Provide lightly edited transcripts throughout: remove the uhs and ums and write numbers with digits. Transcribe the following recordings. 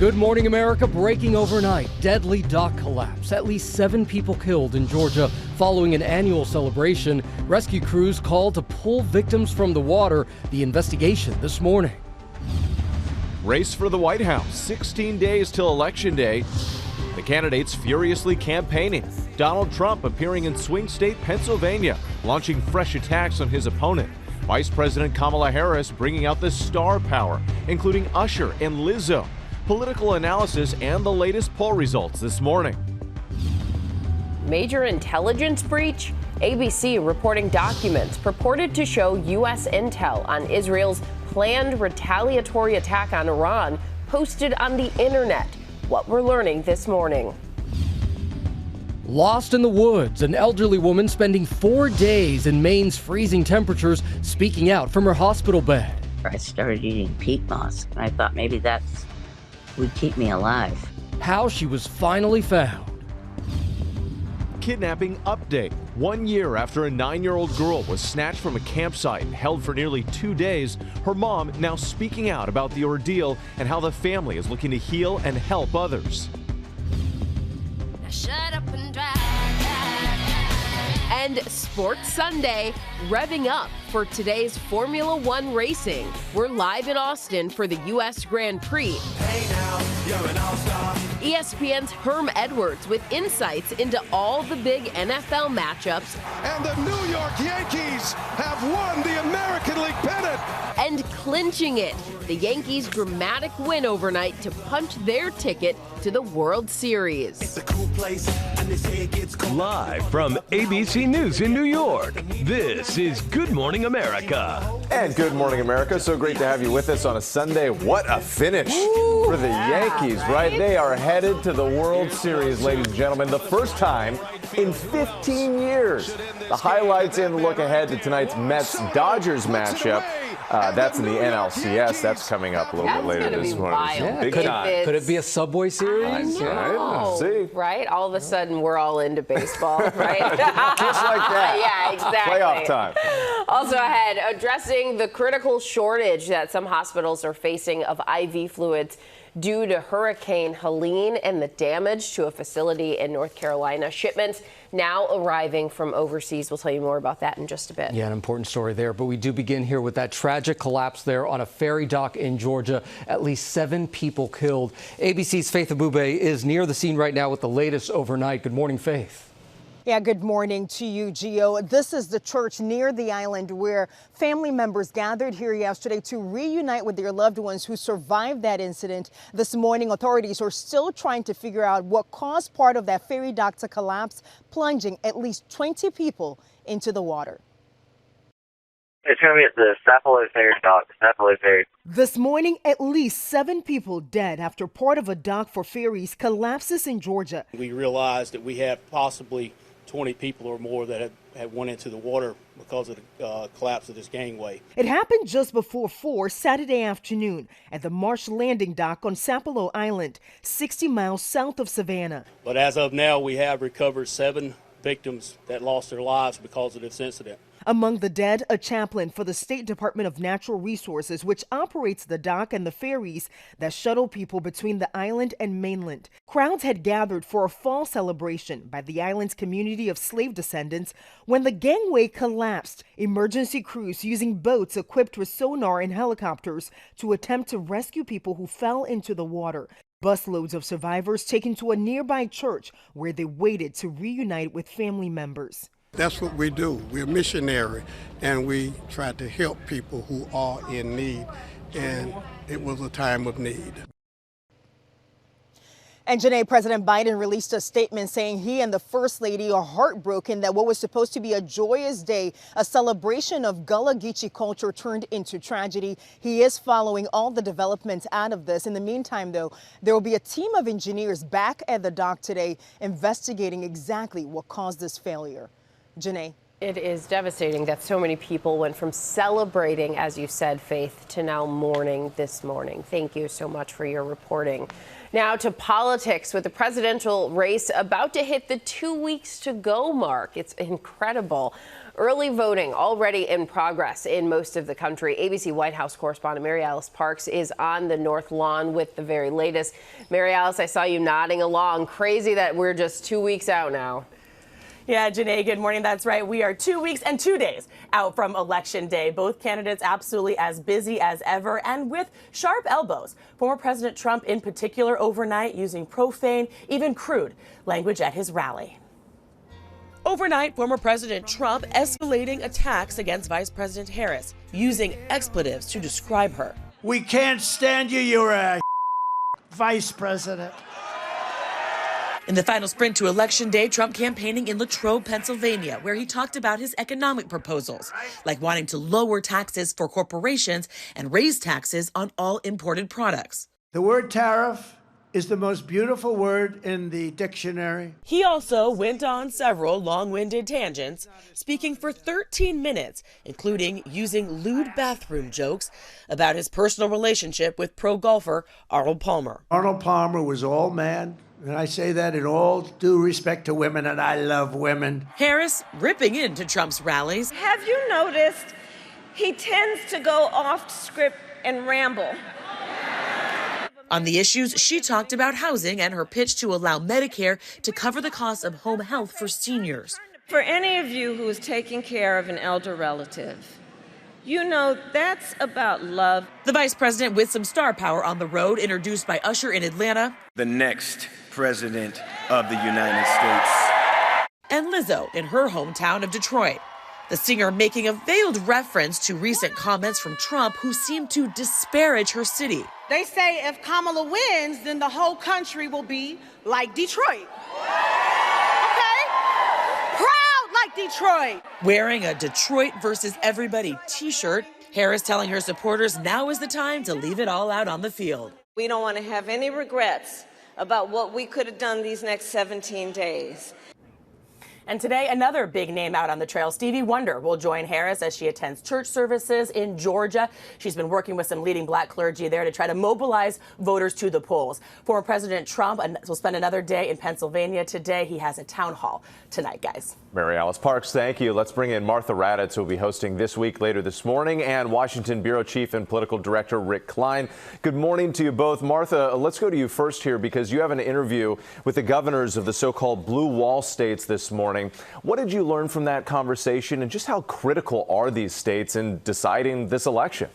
Good morning, America. Breaking overnight, deadly dock collapse. At least 7 people killed in Georgia following an annual celebration. Rescue crews called to pull victims from the water. The investigation this morning. Race for the White House, 16 days till Election Day. The candidates furiously campaigning. Donald Trump appearing in swing state Pennsylvania, launching fresh attacks on his opponent. Vice President Kamala Harris bringing out the star power, including Usher and Lizzo. Political analysis and the latest poll results this morning. Major intelligence breach? ABC reporting documents purported to show U.S. intel on Israel's planned retaliatory attack on Iran posted on the internet. What we're learning this morning. Lost in the woods, an elderly woman spending 4 days in Maine's freezing temperatures, speaking out from her hospital bed. I started eating peat moss, and I thought maybe that would keep me alive. How she was finally found. Kidnapping update. 1 year after a 9-year-old girl was snatched from a campsite and held for nearly 2 days, her mom now speaking out about the ordeal and how the family is looking to heal and help others. Now shut up and drive. And Sports Sunday revving up for today's Formula One racing. We're live in Austin for the U.S. Grand Prix. Hey now, you're an all-star. ESPN's Herm Edwards with insights into all the big NFL matchups. And the New York Yankees have won the American League pennant. And clinching it, the Yankees' dramatic win overnight to punch their ticket to the World Series. It's a cool place, and they say it gets cold. Live from ABC News in New York, this is Good Morning America. And Good Morning America. So great to have you with us on a Sunday. What a finish for the Yankees, right? They are headed to the World Series, ladies and gentlemen. The first time in 15 years. The highlights and the look ahead to tonight's Mets-Dodgers matchup. That's in the NLCS. That's coming up a little bit later this morning. Yeah, Big time. could it be a Subway Series? No. See? Right? All of a sudden, we're all into baseball, right? Just like that. Yeah, exactly. Playoff time. Also ahead, addressing the critical shortage that some hospitals are facing of IV fluids due to Hurricane Helene and the damage to a facility in North Carolina. Shipments now arriving from overseas. We'll tell you more about that in just a bit. Yeah, an important story there. But we do begin here with that tragic collapse there on a ferry dock in Georgia. At least 7 people killed. ABC's Faith Abube is near the scene right now with the latest overnight. Good morning, Faith. Yeah, good morning to you, Gio. This is the church near the island where family members gathered here yesterday to reunite with their loved ones who survived that incident. This morning, authorities are still trying to figure out what caused part of that ferry dock to collapse, plunging at least 20 people into the water. It's going to be at the Sapelo Ferry dock, Sapelo Ferry. This morning, at least 7 people dead after part of a dock for ferries collapses in Georgia. We realized that we had possibly 20 people or more that had went into the water because of the collapse of this gangway. It happened just before 4 Saturday afternoon at the Marsh Landing dock on Sapelo Island, 60 miles south of Savannah. But as of now, we have recovered 7 victims that lost their lives because of this incident. Among the dead, a chaplain for the State Department of Natural Resources, which operates the dock and the ferries that shuttle people between the island and mainland. Crowds had gathered for a fall celebration by the island's community of slave descendants when the gangway collapsed. Emergency crews using boats equipped with sonar and helicopters to attempt to rescue people who fell into the water. Busloads of survivors taken to a nearby church where they waited to reunite with family members. That's what we do. We're missionary, and we try to help people who are in need, and it was a time of need. And Janae, President Biden released a statement saying he and the First Lady are heartbroken that what was supposed to be a joyous day, a celebration of Gullah Geechee culture, turned into tragedy. He is following all the developments out of this. In the meantime, though, there will be a team of engineers back at the dock today investigating exactly what caused this failure. Janae. It is devastating that so many people went from celebrating, as you said, Faith, to now mourning this morning. Thank you so much for your reporting. Now to politics, with the presidential race about to hit the 2 weeks to go mark. It's incredible. Early voting already in progress in most of the country. ABC White House correspondent Mary Alice Parks is on the North Lawn with the very latest. Mary Alice, I saw you nodding along. Crazy that we're just 2 weeks out now. Yeah, Janae, good morning. That's right. We are 2 weeks and 2 days out from Election Day. Both candidates absolutely as busy as ever and with sharp elbows. Former President Trump in particular overnight using profane, even crude language at his rally. Overnight, former President Trump escalating attacks against Vice President Harris, using expletives to describe her. We can't stand you. You're a vice president. In the final sprint to Election Day, Trump campaigning in Latrobe, Pennsylvania, where he talked about his economic proposals, like wanting to lower taxes for corporations and raise taxes on all imported products. The word tariff is the most beautiful word in the dictionary. He also went on several long-winded tangents, speaking for 13 minutes, including using lewd bathroom jokes about his personal relationship with pro golfer Arnold Palmer. Arnold Palmer was all man. And I say that in all due respect to women, and I love women. Harris ripping into Trump's rallies. Have you noticed he tends to go off script and ramble? On the issues, she talked about housing and her pitch to allow Medicare to cover the cost of home health for seniors. For any of you who is taking care of an elder relative, you know that's about love. The vice president with some star power on the road, introduced by Usher in Atlanta. The next president of the United States. And Lizzo in her hometown of Detroit. The singer making a veiled reference to recent comments from Trump, who seemed to disparage her city. They say if Kamala wins, then the whole country will be like Detroit. Okay? Proud like Detroit. Wearing a Detroit versus everybody t-shirt, Harris telling her supporters now is the time to leave it all out on the field. We don't want to have any regrets about what we could have done these next 17 days. And today, another big name out on the trail. Stevie Wonder will join Harris as she attends church services in Georgia. She's been working with some leading black clergy there to try to mobilize voters to the polls. Former President Trump will spend another day in Pennsylvania today. He has a town hall tonight, guys. Mary Alice Parks, thank you. Let's bring in Martha Raddatz, who will be hosting This Week later this morning, and Washington Bureau Chief and Political Director Rick Klein. Good morning to you both. Martha, let's go to you first here because you have an interview with the governors of the so-called Blue Wall states this morning. What did you learn from that conversation, and just how critical are these states in deciding this election?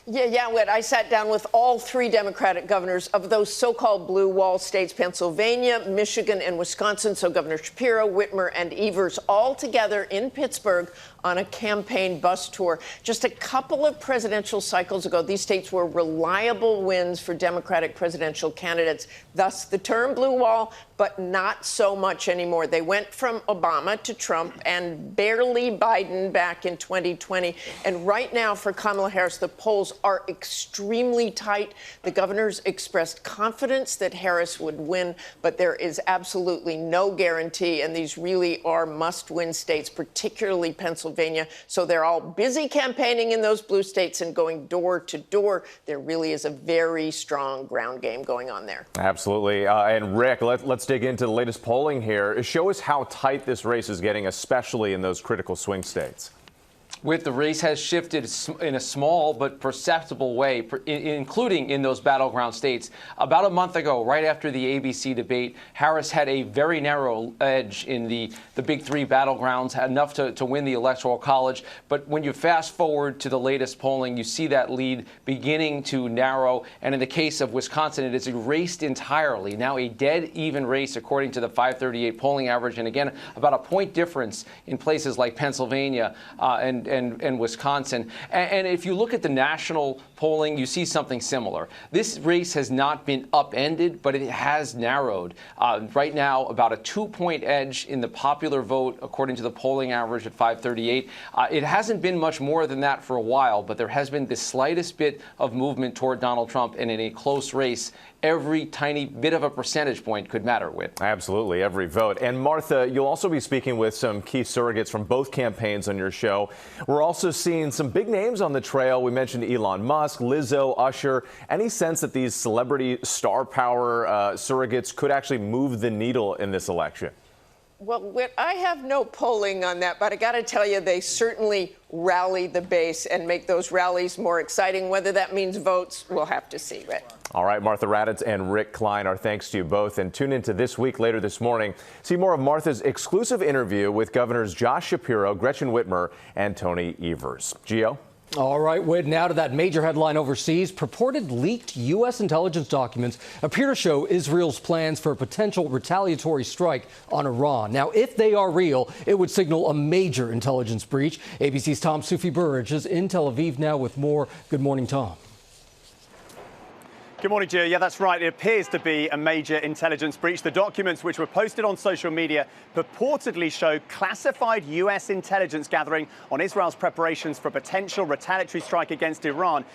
Yeah, Whit, I sat down with all three Democratic governors of those so-called blue wall states, Pennsylvania, Michigan, and Wisconsin. So Governor Shapiro, Whitmer, and Evers all together in Pittsburgh on a campaign bus tour. Just a couple of presidential cycles ago, these states were reliable wins for Democratic presidential candidates. Thus, the term blue wall, but not so much anymore. They went from Obama to Trump and barely Biden back in 2020. And right now for Kamala Harris, the polls are extremely tight. The governors expressed confidence that Harris would win, but there is absolutely no guarantee. And these really are must-win states, particularly Pennsylvania. So they're all busy campaigning in those blue states and going door to door. There really is a very strong ground game going on there. Absolutely. And Rick, let's dig into the latest polling here. Show us how tight this race is getting, especially in those critical swing states. With the race has shifted in a small but perceptible way, including in those battleground states. About a month ago, right after the ABC debate, Harris had a very narrow edge in the big three battlegrounds, enough to win the Electoral College. But when you fast forward to the latest polling, you see that lead beginning to narrow. And in the case of Wisconsin, it is erased entirely. Now a dead even race, according to the 538 polling average. And again, about a point difference in places like Pennsylvania and Wisconsin. And if you look at the national polling, you see something similar. This race has not been upended, but it has narrowed. Right now, about a 2-point edge in the popular vote, according to the polling average at 538. It hasn't been much more than that for a while, but there has been the slightest bit of movement toward Donald Trump, and in a close race, every tiny bit of a percentage point could matter with. Absolutely, every vote. And Martha, you'll also be speaking with some key surrogates from both campaigns on your show. We're also seeing some big names on the trail. We mentioned Elon Musk, Lizzo, Usher. Any sense that these celebrity star power surrogates could actually move the needle in this election? Well, Whit, I have no polling on that, but I got to tell you, they certainly rally the base and make those rallies more exciting. Whether that means votes, we'll have to see, Rick. All right, Martha Raddatz and Rick Klein, our thanks to you both. And tune into This Week later this morning. See more of Martha's exclusive interview with Governors Josh Shapiro, Gretchen Whitmer, and Tony Evers. Gio? All right, Whit, now to that major headline overseas. Purported leaked U.S. intelligence documents appear to show Israel's plans for a potential retaliatory strike on Iran. Now, if they are real, it would signal a major intelligence breach. ABC's Tom Sufi Burridge is in Tel Aviv now with more. Good morning, Tom. Good morning, Gio. Yeah, that's right. It appears to be a major intelligence breach. The documents, which were posted on social media, purportedly show classified U.S. intelligence gathering on Israel's preparations for a potential retaliatory strike against Iran,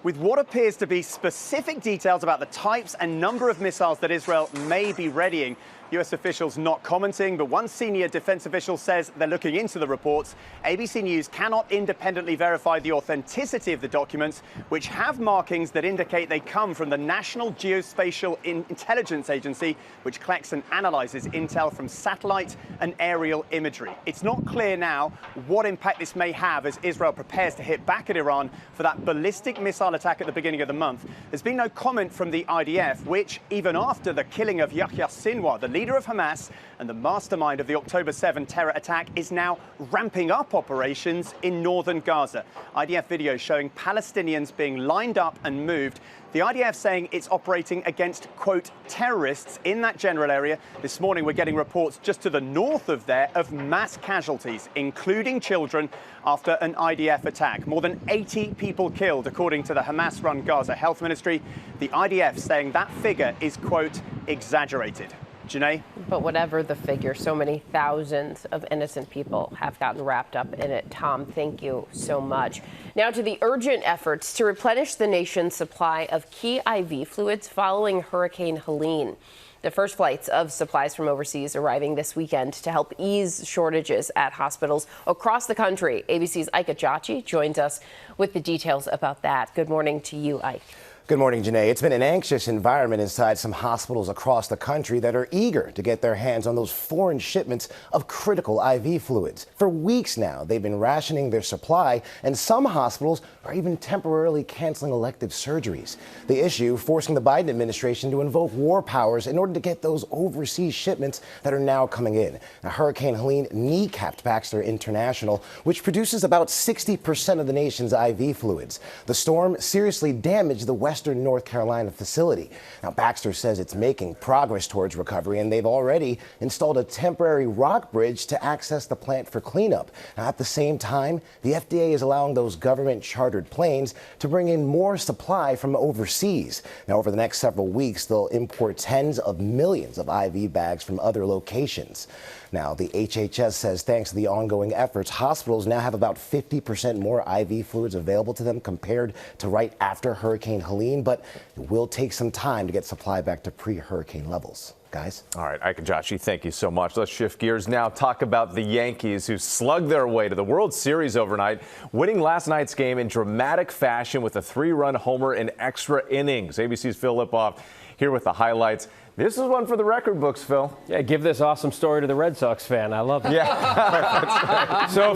with what appears to be specific details about the types and number of missiles that Israel may be readying. U.S. officials not commenting, but one senior defense official says they're looking into the reports. ABC News cannot independently verify the authenticity of the documents, which have markings that indicate they come from the National Geospatial Intelligence Agency, which collects and analyzes intel from satellite and aerial imagery. It's not clear now what impact this may have as Israel prepares to hit back at Iran for that ballistic missile attack at the beginning of the month. There's been no comment from the IDF, which, even after the killing of Yahya Sinwar, the leader of Hamas and the mastermind of the October 7 terror attack, is now ramping up operations in northern Gaza. IDF videos showing Palestinians being lined up and moved. The IDF saying it's operating against, quote, terrorists in that general area. This morning, we're getting reports just to the north of there of mass casualties, including children, after an IDF attack. More than 80 people killed, according to the Hamas-run Gaza Health Ministry. The IDF saying that figure is, quote, exaggerated. Janae? But whatever the figure, so many thousands of innocent people have gotten wrapped up in it. Tom, thank you so much. Now to the urgent efforts to replenish the nation's supply of key IV fluids following Hurricane Helene. The first flights of supplies from overseas arriving this weekend to help ease shortages at hospitals across the country. ABC's Ike Ajachi joins us with the details about that. Good morning to you, Ike. Good morning, Janae. It's been an anxious environment inside some hospitals across the country that are eager to get their hands on those foreign shipments of critical IV fluids. For weeks now, they've been rationing their supply, and some hospitals are even temporarily canceling elective surgeries. The issue forcing the Biden administration to invoke war powers in order to get those overseas shipments that are now coming in. Now, Hurricane Helene kneecapped Baxter International, which produces about 60% of the nation's IV fluids. The storm seriously damaged the Western North Carolina facility. Now, Baxter says it's making progress towards recovery, and they've already installed a temporary rock bridge to access the plant for cleanup. Now, at the same time, the FDA is allowing those government-chartered planes to bring in more supply from overseas. Now, over the next several weeks, they'll import tens of millions of IV bags from other locations. Now, the HHS says thanks to the ongoing efforts, hospitals now have about 50% more IV fluids available to them compared to right after Hurricane Helene, but it will take some time to get supply back to pre-hurricane levels. Guys? All right, Ike Ajachi, thank you so much. Let's shift gears now, talk about the Yankees, who slugged their way to the World Series overnight, winning last night's game in dramatic fashion with a 3-run homer in extra innings. ABC's Phil Lipoff here with the highlights. This is one for the record books, Phil. Yeah, give this awesome story to the Red Sox fan. I love it. Yeah, that's right. So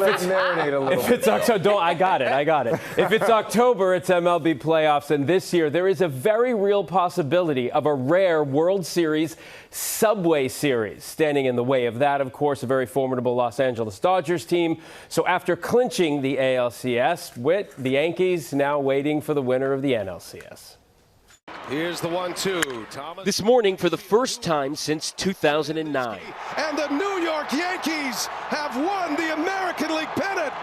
if it's October, I got it. If it's October, it's MLB playoffs, and this year there is a very real possibility of a rare World Series Subway Series. Standing in the way of that, of course, a very formidable Los Angeles Dodgers team. So after clinching the ALCS, with the Yankees now waiting for the winner of the NLCS. Here's the 1-2. Thomas. This morning, for the first time since 2009. And the New York Yankees have won the American League pennant.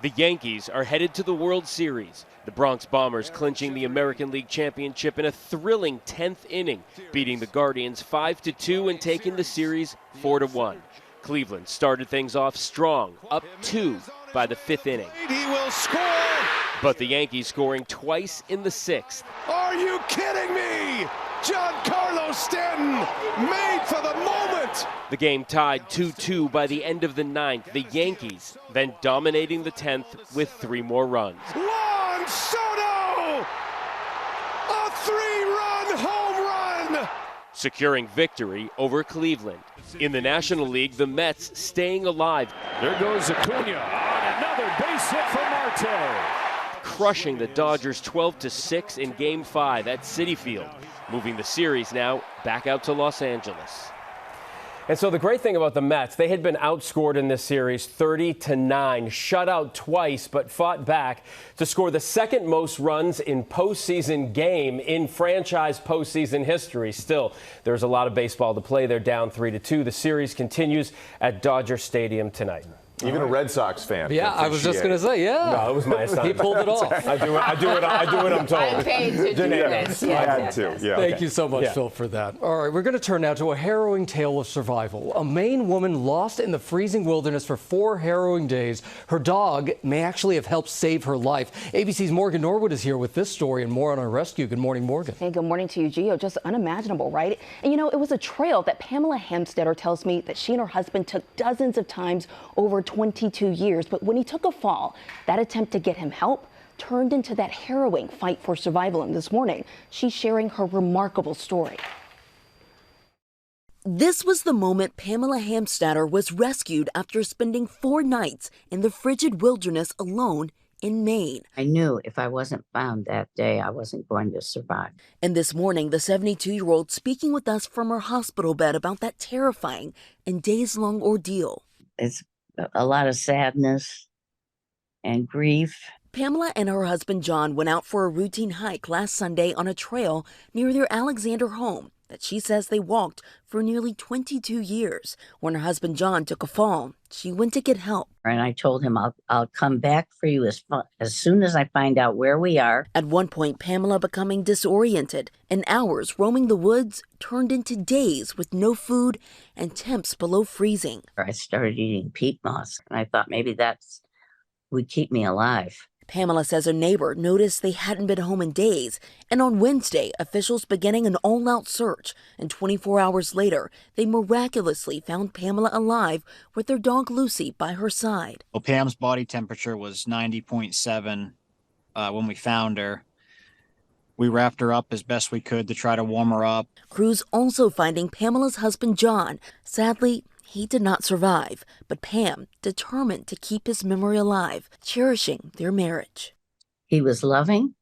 The Yankees are headed to the World Series. The Bronx Bombers clinching the American League championship in a thrilling 10th inning, beating the Guardians 5-2 and taking the series 4-1. Cleveland started things off strong, up 2 by the 5th inning. He will score. But the Yankees scoring twice in the 6th. Are you kidding me? Giancarlo Stanton made for the moment. The game tied 2-2 by the end of the 9th. The Yankees then dominating the 10th with 3 more runs. Juan Soto! A 3-run home run! securing victory over Cleveland. In the National League, the Mets staying alive. There goes Acuna on another base hit from Marte. Crushing the Dodgers 12-6 in Game 5 at Citi Field, moving the series now back out to Los Angeles. And so the great thing about the Mets, they had been outscored in this series 30-9, shut out twice, but fought back to score the second most runs in postseason game in franchise postseason history. Still, there's a lot of baseball to play. They're down 3-2. The series continues at Dodger Stadium tonight. Even a Red Sox fan. Yeah, I was just going to say, yeah. No, it was my assignment. He pulled it off. I do what I'm told. I paid to do this. I had to. Yeah. Thank you so much, Phil, for that. All right, we're going to turn now to a harrowing tale of survival. A Maine woman lost in the freezing wilderness for 4 harrowing days. Her dog may actually have helped save her life. ABC's Morgan Norwood is here with this story and more on our rescue. Good morning, Morgan. Hey, good morning to you, Gio. Just unimaginable, right? And you know, it was a trail that Pamela Hamstetter tells me that she and her husband took dozens of times over 22 years. But when he took a fall, that attempt to get him help turned into that harrowing fight for survival. And this morning, she's sharing her remarkable story. This was the moment Pamela Hamstetter was rescued after spending 4 nights in the frigid wilderness alone in Maine. I knew if I wasn't found that day, I wasn't going to survive. And this morning, the 72-year-old speaking with us from her hospital bed about that terrifying and days-long ordeal. It's a lot of sadness and grief. Pamela and her husband John went out for a routine hike last Sunday on a trail near their Alexander home that she says they walked for nearly 22 years. When her husband John took a fall, she went to get help. And I told him, I'll come back for you as soon as I find out where we are. At one point, Pamela becoming disoriented, and hours roaming the woods turned into days with no food and temps below freezing. I started eating peat moss, and I thought maybe that would keep me alive. Pamela says a neighbor noticed they hadn't been home in days, and on Wednesday, officials beginning an all-out search, and 24 hours later, they miraculously found Pamela alive with their dog Lucy by her side. Well, Pam's body temperature was 90.7 when we found her. We wrapped her up as best we could to try to warm her up. Crews also finding Pamela's husband John. Sadly, he did not survive, but Pam determined to keep his memory alive, cherishing their marriage. He was loving.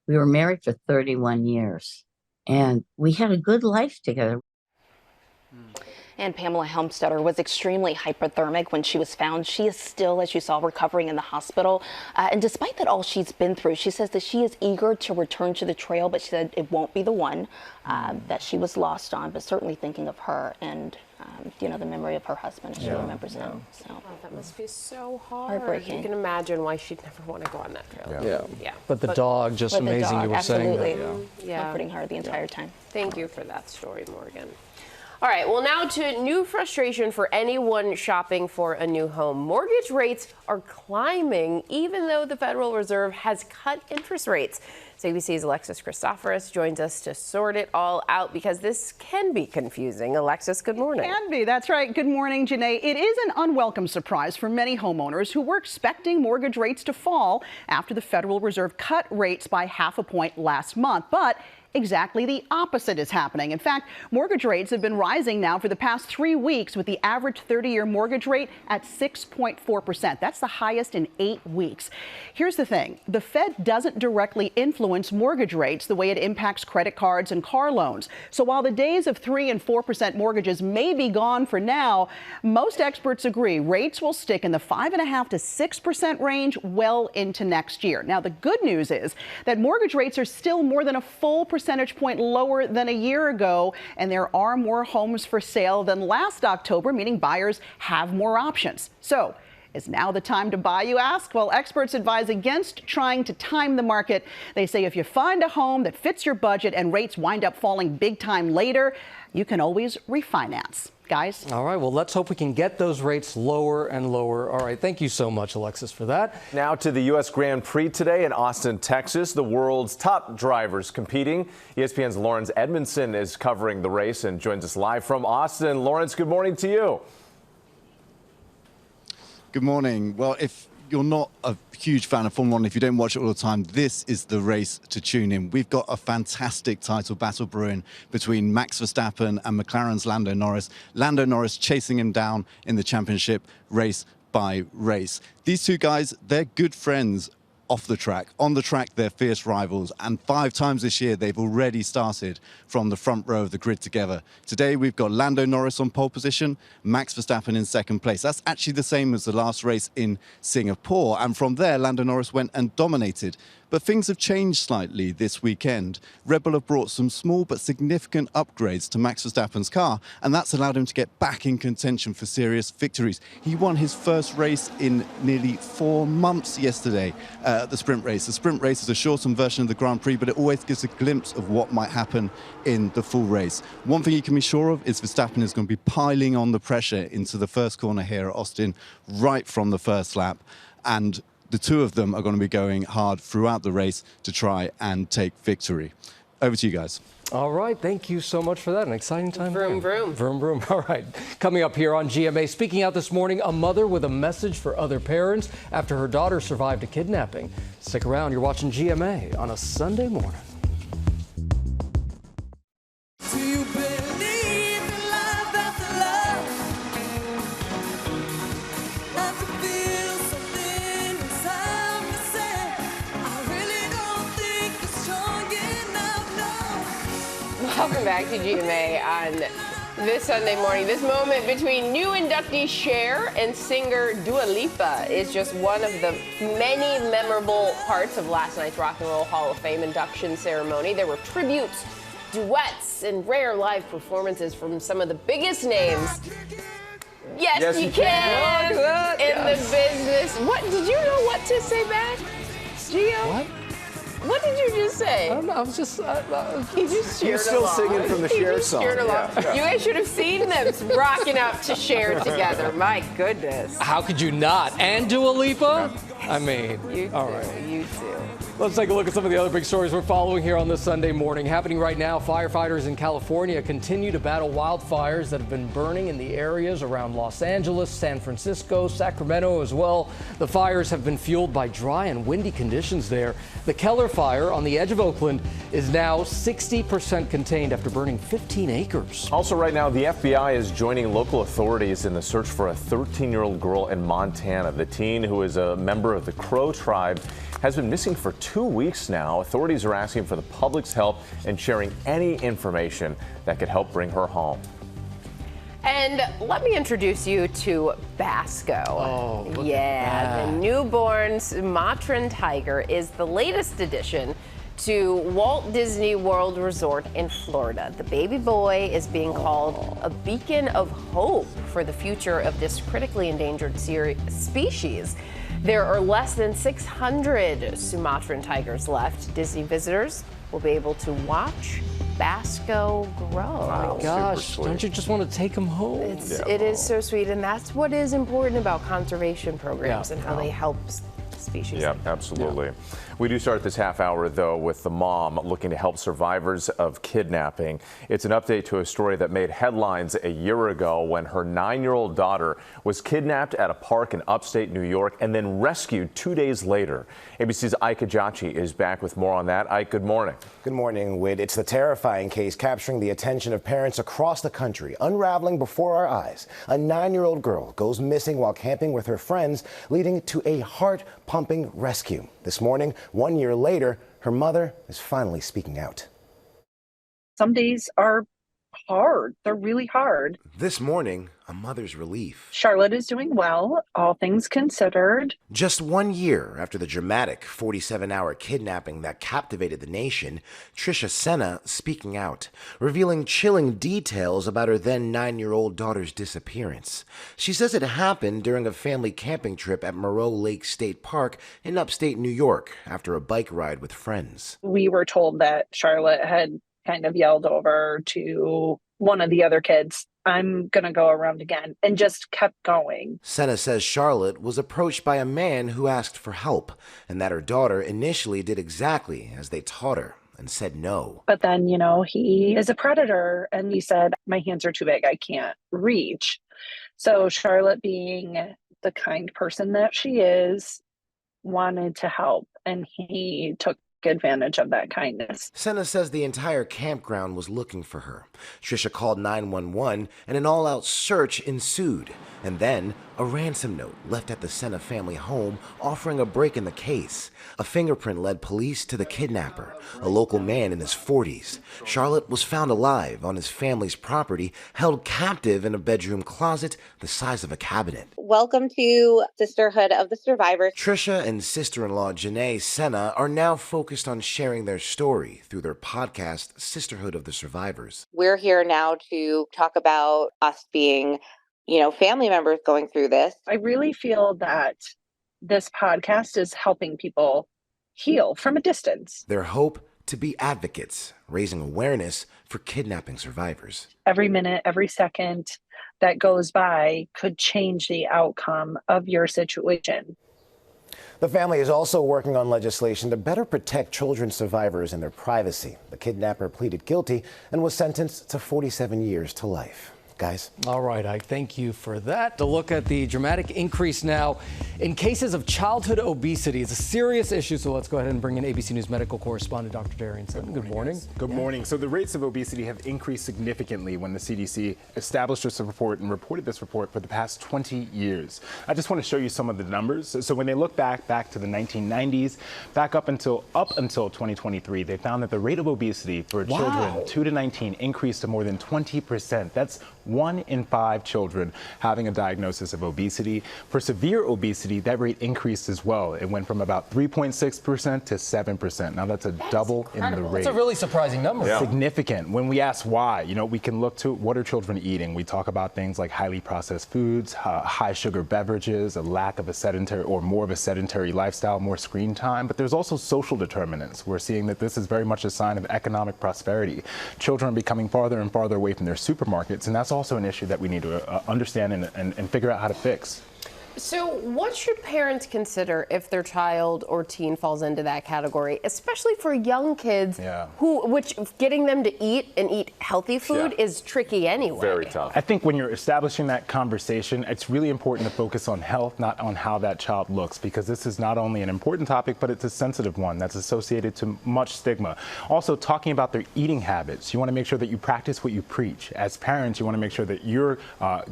We were married for 31 years, and we had a good life together. And Pamela Hamstetter was extremely hypothermic when she was found. She is still, as you saw, recovering in the hospital. And despite that all she's been through, she says that she is eager to return to the trail, but she said it won't be the one that she was lost on, but certainly thinking of her and, you know, the memory of her husband as she remembers him. So Oh, that must be so hard. Heartbreaking. You can imagine why she'd never want to go on that trail. Yeah. But the dog, just but the amazing dog, you were saying that. absolutely. Yeah. Comforting her the entire time. Thank you for that story, Morgan. All right, well, now to new frustration for anyone shopping for a new home. Mortgage rates are climbing, even though the Federal Reserve has cut interest rates. So ABC's Alexis Christoforous joins us to sort it all out because this can be confusing. Alexis, good morning. Can be, that's right. Good morning, Janae. It is an unwelcome surprise for many homeowners who were expecting mortgage rates to fall after the Federal Reserve cut rates by 0.5 point last month. But exactly the opposite is happening. In fact, mortgage rates have been rising now for the past 3 weeks, with the average 30-year mortgage rate at 6.4%. That's the highest in 8 weeks. Here's the thing. The Fed doesn't directly influence mortgage rates the way it impacts credit cards and car loans. So while the days of 3% and 4% mortgages may be gone for now, most experts agree rates will stick in the 5.5% to 6% range well into next year. Now, the good news is that mortgage rates are still more than a full percentage point lower than a year ago, and there are more homes for sale than last October, meaning buyers have more options. So, is now the time to buy, you ask? Well, experts advise against trying to time the market. They say if you find a home that fits your budget and rates wind up falling big time later, you can always refinance. Guys? All right, well, let's hope we can get those rates lower and lower. All right, thank you so much, Alexis, for that. Now to the U.S. Grand Prix today in Austin, Texas. The world's top drivers competing. ESPN's Lawrence Edmondson is covering the race and joins us live from Austin. Lawrence, good morning to you. Good morning. Well, if you're not a huge fan of Formula 1, if you don't watch it all the time, this is the race to tune in. We've got a fantastic title battle brewing between Max Verstappen and McLaren's Lando Norris. Lando Norris chasing him down in the championship race by race. These two guys, they're good friends off the track. On the track, they're fierce rivals, and 5 times this year they've already started from the front row of the grid together. Today we've got Lando Norris on pole position, Max Verstappen in second place. That's actually the same as the last race in Singapore, and from there Lando Norris went and dominated. But things have changed slightly this weekend. Red Bull have brought some small but significant upgrades to Max Verstappen's car, and that's allowed him to get back in contention for serious victories. He won his first race in nearly 4 months yesterday at the sprint race. The sprint race is a shortened version of the Grand Prix, but it always gives a glimpse of what might happen in the full race. One thing you can be sure of is Verstappen is going to be piling on the pressure into the first corner here at Austin right from the first lap, and the two of them are going to be going hard throughout the race to try and take victory. Over to you guys. All right, thank you so much for that. An exciting time. Vroom, vroom. Vroom, vroom. All right, coming up here on GMA, speaking out this morning, a mother with a message for other parents after her daughter survived a kidnapping. Stick around, you're watching GMA on a Sunday morning. Do you believe in love after love? Not to feel something inside myself. I really don't think it's strong enough, no. Welcome back to GMA on this Sunday morning. This moment between new inductee Cher and singer Dua Lipa is just one of the many memorable parts of last night's Rock and Roll Hall of Fame induction ceremony. There were tributes, duets, and rare live performances from some of the biggest names. Yes, you can. In the business. What did you know what to say back, Gio? What? What did you just say? I don't know. I was just. He just cheered You're still along. singing from the He Cher just song. cheered along. Yeah. You guys should have seen them rocking up to Cher together. My goodness. How could you not? And Dua Lipa? I mean, You all too. right. You too. Let's take a look at some of the other big stories we're following here on this Sunday morning. Happening right now, firefighters in California continue to battle wildfires that have been burning in the areas around Los Angeles, San Francisco, Sacramento as well. The fires have been fueled by dry and windy conditions there. The Keller fire on the edge of Oakland is now 60% contained after burning 15 acres. Also right now, the FBI is joining local authorities in the search for a 13-year-old girl in Montana. The teen, who is a member of the Crow tribe, has been missing for 2 weeks now. Authorities are asking for the public's help and sharing any information that could help bring her home. And let me introduce you to Basco. Oh, look yeah, at that. the newborn Sumatran tiger is the latest addition to Walt Disney World Resort in Florida. The baby boy is being called a beacon of hope for the future of this critically endangered species. There are less than 600 Sumatran tigers left. Disney visitors will be able to watch Basco grow. Oh my gosh, don't you just want to take him home? It is so sweet, and that's what is important about conservation programs and how they help species. Yeah, absolutely. We do start this half hour, though, with the mom looking to help survivors of kidnapping. It's an update to a story that made headlines a year ago when her 9-year-old daughter was kidnapped at a park in upstate New York and then rescued 2 days later. ABC's Ike Ajachi is back with more on that. Ike, good morning. Good morning, Whit. It's the terrifying case capturing the attention of parents across the country, unraveling before our eyes. A 9-year-old girl goes missing while camping with her friends, leading to a heart-pumping rescue. This morning, 1 year later, her mother is finally speaking out. Some days are hard. They're really hard. This morning, a mother's relief. Charlotte is doing well, all things considered. Just 1 year after the dramatic 47-hour kidnapping that captivated the nation, Tricia Senna speaking out, revealing chilling details about her then 9-year-old daughter's disappearance. She says it happened during a family camping trip at Moreau Lake State Park in upstate New York after a bike ride with friends. We were told that Charlotte had kind of yelled over to one of the other kids, "I'm going to go around again," and just kept going. Senna says Charlotte was approached by a man who asked for help, and that her daughter initially did exactly as they taught her and said no. But then, he is a predator, and he said, "My hands are too big. I can't reach." So Charlotte, being the kind person that she is, wanted to help, and he took advantage of that kindness. Senna says the entire campground was looking for her. Trisha called 911 and an all-out search ensued. And then a ransom note left at the Senna family home offering a break in the case. A fingerprint led police to the kidnapper, a local man in his 40s. Charlotte was found alive on his family's property, held captive in a bedroom closet the size of a cabinet. Welcome to Sisterhood of the Survivors. Trisha and sister-in-law Janae Senna are now focused on sharing their story through their podcast, Sisterhood of the Survivors. We're here now to talk about us being, family members going through this. I really feel that this podcast is helping people heal from a distance. Their hope to be advocates, raising awareness for kidnapping survivors. Every minute, every second that goes by could change the outcome of your situation. The family is also working on legislation to better protect children survivors and their privacy. The kidnapper pleaded guilty and was sentenced to 47 years to life. Guys. All right, I thank you for that. To look at the dramatic increase now in cases of childhood obesity. It's a serious issue, so let's go ahead and bring in ABC News medical correspondent Dr. Darian Sutton. Good morning. Good morning. So the rates of obesity have increased significantly when the CDC established this report and reported this report for the past 20 years. I just want to show you some of the numbers. So when they look back to the 1990s, back up until 2023, they found that the rate of obesity for children 2 to 19 increased to more than 20%. That's 1 in 5 children having a diagnosis of obesity. For severe obesity, that rate increased as well. It went from about 3.6% to 7%. Now that's a double in the rate. That's a really surprising number. Yeah. Significant. When we ask why, we can look to what are children eating. We talk about things like highly processed foods, high sugar beverages, a lack of a sedentary or more of a sedentary lifestyle, more screen time. But there's also social determinants. We're seeing that this is very much a sign of economic prosperity. Children are becoming farther and farther away from their supermarkets, and that's also an issue that we need to understand and figure out how to fix. So what should parents consider if their child or teen falls into that category, especially for young kids which getting them to eat healthy food is tricky anyway? Very tough. I think when you're establishing that conversation, it's really important to focus on health, not on how that child looks, because this is not only an important topic, but it's a sensitive one that's associated to much stigma. Also, talking about their eating habits, you want to make sure that you practice what you preach. As parents, you want to make sure that you're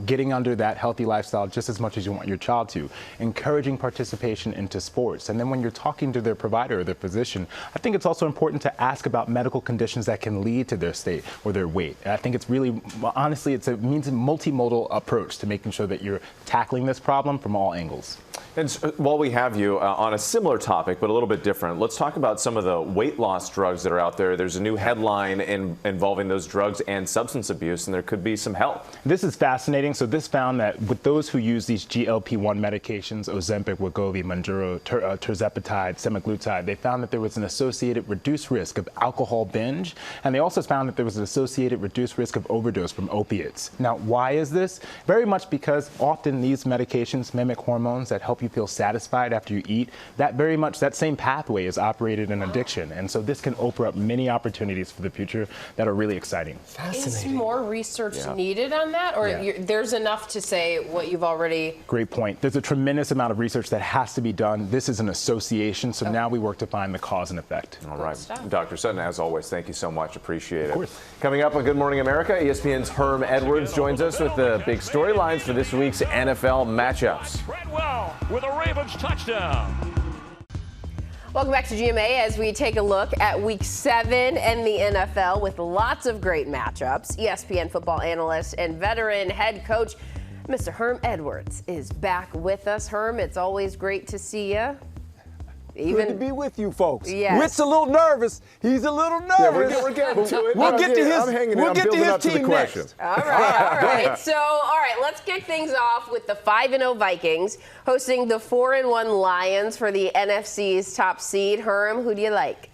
getting under that healthy lifestyle just as much as you want your child to, encouraging participation into sports. And then when you're talking to their provider or their physician, I think it's also important to ask about medical conditions that can lead to their state or their weight. And I think it's really, honestly, it means a multimodal approach to making sure that you're tackling this problem from all angles. And while we have you on a similar topic, but a little bit different, let's talk about some of the weight loss drugs that are out there. There's a new headline involving those drugs and substance abuse, and there could be some help. This is fascinating. So this found that with those who use these GLP-1 medications, Ozempic, Wegovy, Mounjaro, tirzepatide, semaglutide, they found that there was an associated reduced risk of alcohol binge, and they also found that there was an associated reduced risk of overdose from opiates. Now, why is this? Very much because often these medications mimic hormones that help you feel satisfied after you eat. That same pathway is operated in addiction, and so this can open up many opportunities for the future that are really exciting. Is more research needed on that, or there's enough to say what you've already? Great point. There's a tremendous amount of research that has to be done. This is an association, so now we work to find the cause and effect. All right. Dr. Sutton, as always, thank you so much. Appreciate it. Of course. Coming up on Good Morning America, ESPN's Herm Edwards joins us with the big storylines for this week's NFL matchups. With a Ravens touchdown. Welcome back to GMA as we take a look at Week 7 in the NFL with lots of great matchups. ESPN football analyst and veteran head coach Mr. Herm Edwards is back with us. Herm, it's always great to see you. Good to be with you folks. Yes. Witt's a little nervous. He's a little nervous. Yeah, we're getting to it. We'll get to his team next. All right. So, let's kick things off with the 5-0 Vikings hosting the 4-1 Lions for the NFC's top seed. Herm, who do you like?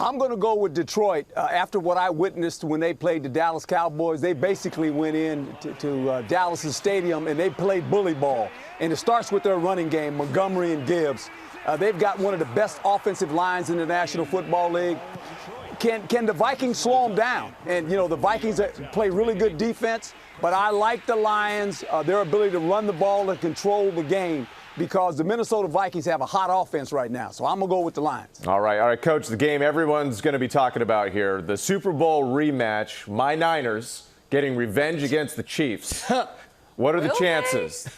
I'm going to go with Detroit. After what I witnessed when they played the Dallas Cowboys, they basically went in to Dallas' stadium and they played bully ball. And it starts with their running game, Montgomery and Gibbs. They've got one of the best offensive lines in the National Football League. can the Vikings slow them down? And, the Vikings play really good defense, but I like the Lions, their ability to run the ball and control the game, because the Minnesota Vikings have a hot offense right now. So I'm going to go with the Lions. All right, Coach, the game everyone's going to be talking about here, the Super Bowl rematch, my Niners getting revenge against the Chiefs. What are the chances?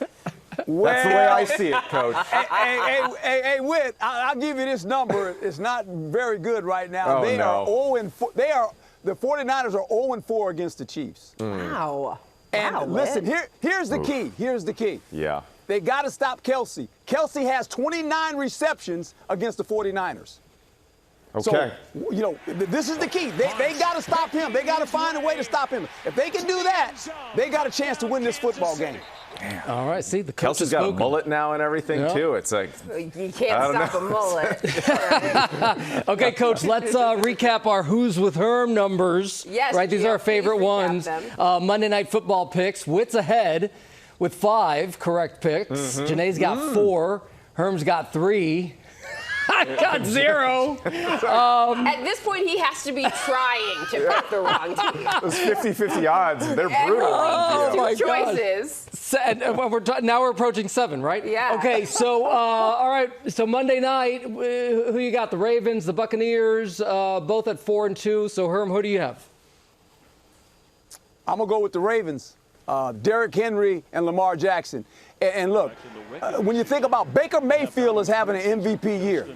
That's the way I see it, Coach. Hey, Whit, I'll give you this number. It's not very good right now. Oh, They no. are 0-4. The 49ers are 0-4 against the Chiefs. Wow. And Wow, listen, Whit. here's the key. Here's the key. Yeah. They got to stop Kelsey. Kelsey has 29 receptions against the 49ers. Okay. So, this is the key. They got to stop him. They got to find a way to stop him. If they can do that, they got a chance to win this football game. All right, see, the coach Kelsey's has got a spoken. mullet now and everything, Yeah. too. It's like, You can't stop a mullet. Okay, Coach, let's recap our Who's with Herm numbers. Yes, right, these are our Gio, favorite please recap ones. them. Monday Night Football picks. Whit's ahead with 5 correct picks. Janae's got 4. Herm's got 3. I got 0. At this point, he has to be trying to pick the wrong team. those 50-50 odds, they're brutal. Oh, my Two God. choices. Now we're approaching 7, right? Yeah. Okay, so all right. So Monday night, who you got? The Ravens, the Buccaneers, both at 4 and 2. So Herm, who do you have? I'm going to go with the Ravens. Derrick Henry and Lamar Jackson. And look, when you think about Baker Mayfield is having an MVP year,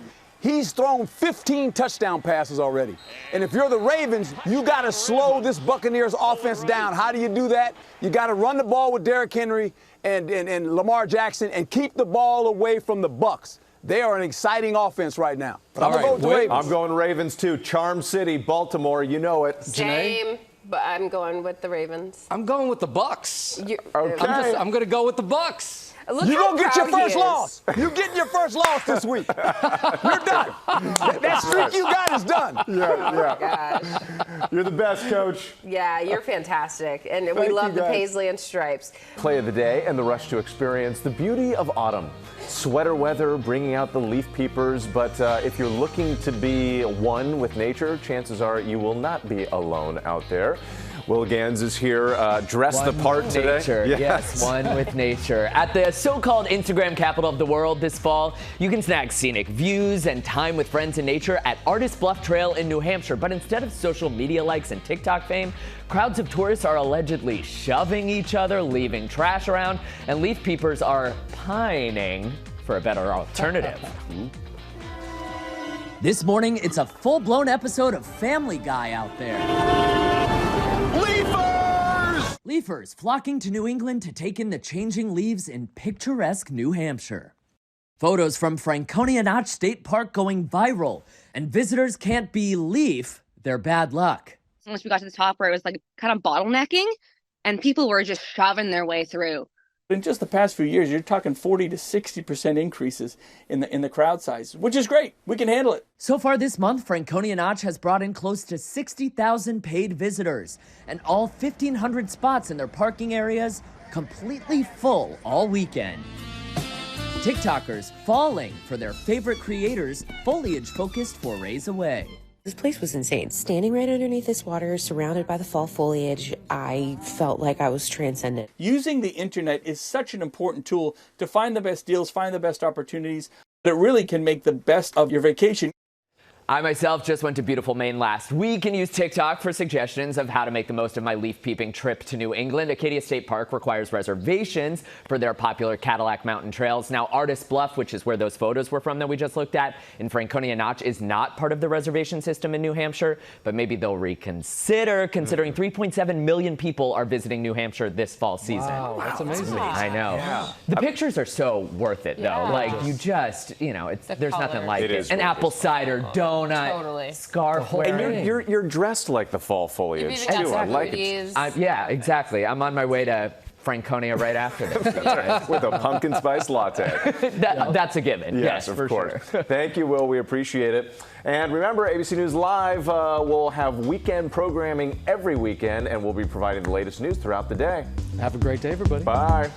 he's thrown 15 touchdown passes already. And if you're the Ravens, you got to slow this Buccaneers offense down. How do you do that? You got to run the ball with Derrick Henry and Lamar Jackson and keep the ball away from the Bucs. They are an exciting offense right now. But I'm going to go with the Ravens. I'm going Ravens, too. Charm City, Baltimore, you know it. Same, but I'm going with the Ravens. I'm going with the Bucs. Okay. I'm going to go with the Bucs. Look You're how going to get your proud he first is. loss. You're getting your first loss this week. You're done. That streak you got is done. Yeah. Gosh. You're the best, Coach. Yeah, you're fantastic. And we Thank love you, the guys. Paisley and Stripes. Play of the day and the rush to experience the beauty of autumn. Sweater weather, bringing out the leaf peepers, but if you're looking to be one with nature, chances are you will not be alone out there. Will Gans is here, dressed the part today. Nature, yes, one with nature. At the so-called Instagram capital of the world this fall, you can snag scenic views and time with friends in nature at Artist Bluff Trail in New Hampshire. But instead of social media likes and TikTok fame, crowds of tourists are allegedly shoving each other, leaving trash around, and leaf peepers are pining for a better alternative. This morning, it's a full-blown episode of Family Guy out there. Leafers! Leafers flocking to New England to take in the changing leaves in picturesque New Hampshire. Photos from Franconia Notch State Park going viral, and visitors can't believe their bad luck. Once we got to the top where it was like kind of bottlenecking and people were just shoving their way through. In just the past few years, you're talking 40 to 60% increases in the crowd size, which is great. We can handle it. So far this month, Franconia Notch has brought in close to 60,000 paid visitors, and all 1,500 spots in their parking areas completely full all weekend. TikTokers falling for their favorite creators' foliage-focused forays away. This place was insane. Standing right underneath this water, surrounded by the fall foliage, I felt like I was transcendent. Using the internet is such an important tool to find the best deals, find the best opportunities. It really can make the best of your vacation. I myself just went to beautiful Maine last week and used TikTok for suggestions of how to make the most of my leaf-peeping trip to New England. Acadia State Park requires reservations for their popular Cadillac Mountain trails. Now, Artist Bluff, which is where those photos were from that we just looked at, in Franconia Notch, is not part of the reservation system in New Hampshire, but maybe they'll reconsider, considering 3.7 million people are visiting New Hampshire this fall season. Wow, that's amazing. I know. Yeah. The pictures are so worth it, though. Yeah. Like, you just, there's nothing like It it. is An really apple cider, donut, scarf And wearing. you're dressed like the fall foliage, even got too. I some like it. Yeah, exactly. I'm on my way to Franconia right after this. With a pumpkin spice latte. That's a given. Yes, Yes, of for course. sure. Thank you, Will. We appreciate it. And remember, ABC News Live will have weekend programming every weekend, and we'll be providing the latest news throughout the day. Have a great day, everybody. Bye.